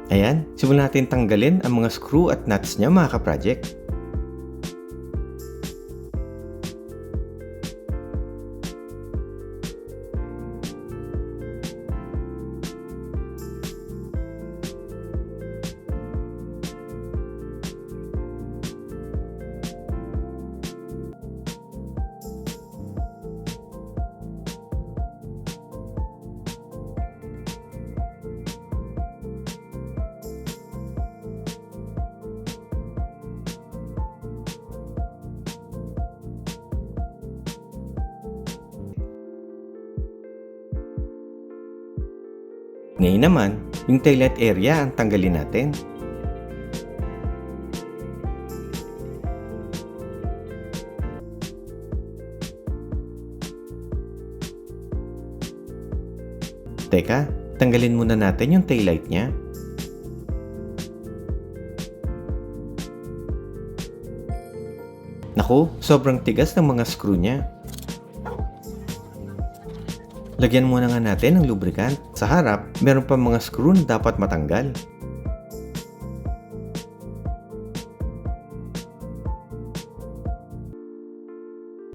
Ayan, simulan natin tanggalin ang mga screw at nuts niya mga ka-project. Ngayon naman, yung taillight area ang tanggalin natin. Teka, tanggalin muna natin yung taillight niya. Naku, sobrang tigas ng mga screw niya. Lagyan muna nga natin ng lubricant. Sa harap, meron pa mga screw na dapat matanggal.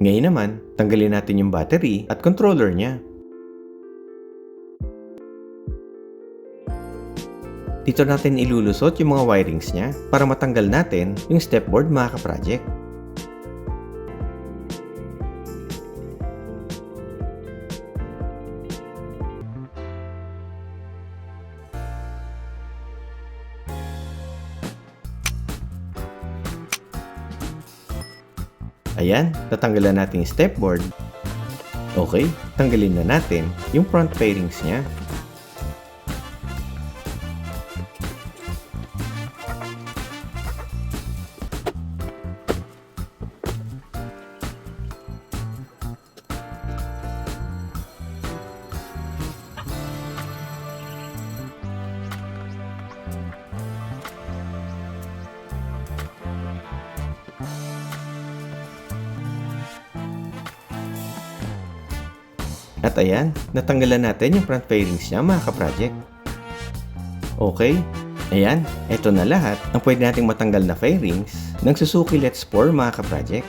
Ngayon naman, tanggalin natin yung battery at controller niya. Dito natin ilulusot yung mga wirings niya para matanggal natin yung stepboard mga ka-project. Ayan, natanggalan natin yung stepboard. Okay, tanggalin na natin yung front fairings niya. At ayan, natanggalan natin yung front fairings niya mga ka-project. Okay, ayan, ito na lahat ang pwede nating matanggal na fairings ng Suzuki Let's 4 mga ka-project.